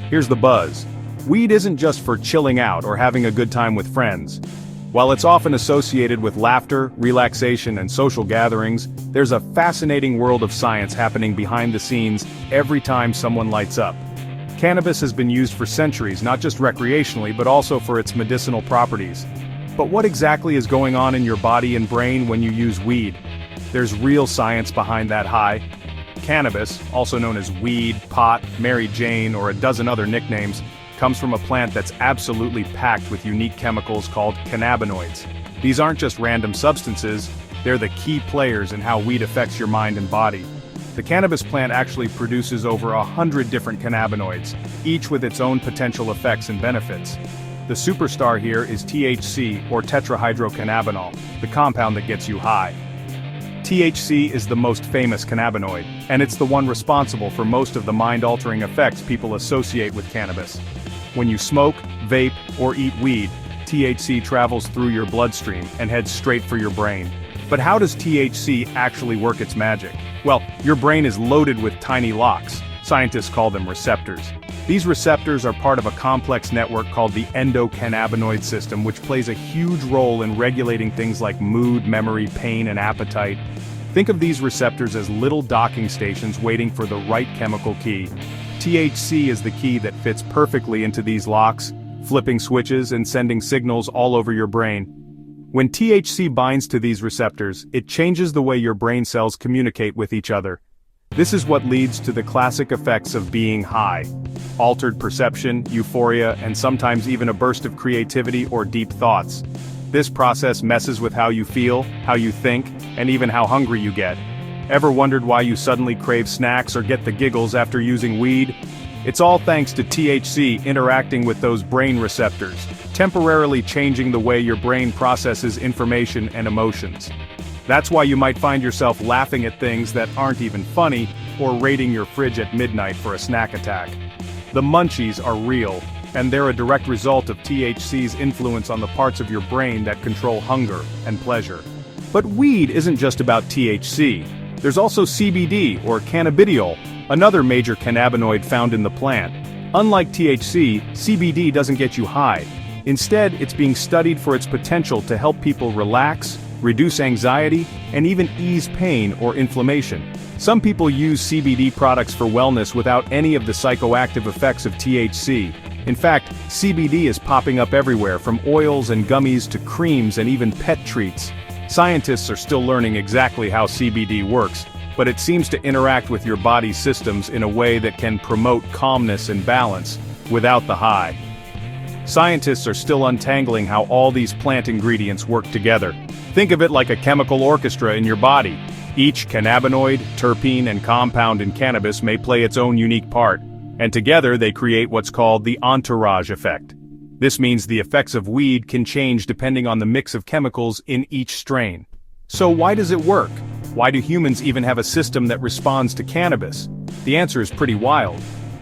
Here's the buzz. Weed isn't just for chilling out or having a good time with friends. While it's often associated with laughter, relaxation, and social gatherings, there's a fascinating world of science happening behind the scenes every time someone lights up. Cannabis has been used for centuries, not just recreationally but also for its medicinal properties. But what exactly is going on in your body and brain when you use weed? There's real science behind that high. Cannabis, also known as weed, pot, Mary Jane, or a dozen other nicknames, comes from a plant that's absolutely packed with unique chemicals called cannabinoids. These aren't just random substances, they're the key players in how weed affects your mind and body. The cannabis plant actually produces over 100 different cannabinoids, each with its own potential effects and benefits. The superstar here is THC, or tetrahydrocannabinol, the compound that gets you high. THC is the most famous cannabinoid, and it's the one responsible for most of the mind-altering effects people associate with cannabis. When you smoke, vape, or eat weed, THC travels through your bloodstream and heads straight for your brain. But how does THC actually work its magic? Well, your brain is loaded with tiny locks. Scientists call them receptors. These receptors are part of a complex network called the endocannabinoid system, which plays a huge role in regulating things like mood, memory, pain, and appetite. Think of these receptors as little docking stations waiting for the right chemical key. THC is the key that fits perfectly into these locks, flipping switches and sending signals all over your brain. When THC binds to these receptors, it changes the way your brain cells communicate with each other. This is what leads to the classic effects of being high. Altered perception, euphoria, and sometimes even a burst of creativity or deep thoughts. This process messes with how you feel, how you think, and even how hungry you get. Ever wondered why you suddenly crave snacks or get the giggles after using weed? It's all thanks to THC interacting with those brain receptors, temporarily changing the way your brain processes information and emotions. That's why you might find yourself laughing at things that aren't even funny, or raiding your fridge at midnight for a snack attack. The munchies are real, and they're a direct result of THC's influence on the parts of your brain that control hunger and pleasure. But weed isn't just about THC. There's also CBD, or cannabidiol, another major cannabinoid found in the plant. Unlike THC, CBD doesn't get you high. Instead, it's being studied for its potential to help people relax, reduce anxiety, and even ease pain or inflammation. Some people use CBD products for wellness without any of the psychoactive effects of THC. In fact, CBD is popping up everywhere, from oils and gummies to creams and even pet treats. Scientists are still learning exactly how CBD works, but it seems to interact with your body's systems in a way that can promote calmness and balance, without the high. Scientists are still untangling how all these plant ingredients work together. Think of it like a chemical orchestra in your body. Each cannabinoid, terpene, and compound in cannabis may play its own unique part, and together they create what's called the entourage effect. This means the effects of weed can change depending on the mix of chemicals in each strain. So why does it work? Why do humans even have a system that responds to cannabis? The answer is pretty wild.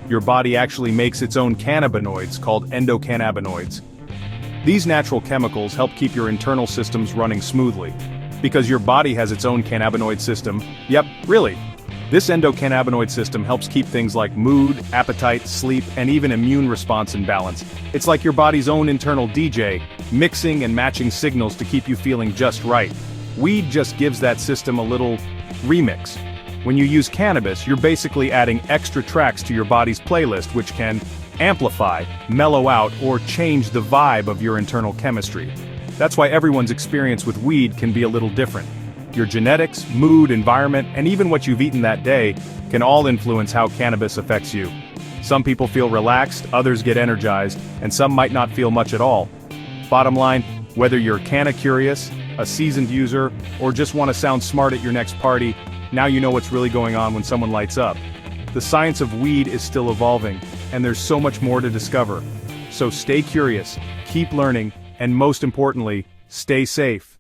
Your body actually makes its own cannabinoids called endocannabinoids. These natural chemicals help keep your internal systems running smoothly. Because your body has its own cannabinoid system, yep, really. This endocannabinoid system helps keep things like mood, appetite, sleep, and even immune response in balance. It's like your body's own internal DJ, mixing and matching signals to keep you feeling just right. Weed just gives that system a little remix. When you use cannabis, you're basically adding extra tracks to your body's playlist, which can amplify, mellow out, or change the vibe of your internal chemistry. That's why everyone's experience with weed can be a little different. Your genetics, mood, environment, and even what you've eaten that day can all influence how cannabis affects you. Some people feel relaxed, others get energized, and some might not feel much at all. Bottom line, whether you're canna-curious, a seasoned user, or just want to sound smart at your next party, now you know what's really going on when someone lights up. The science of weed is still evolving, and there's so much more to discover. So stay curious, keep learning, and most importantly, stay safe.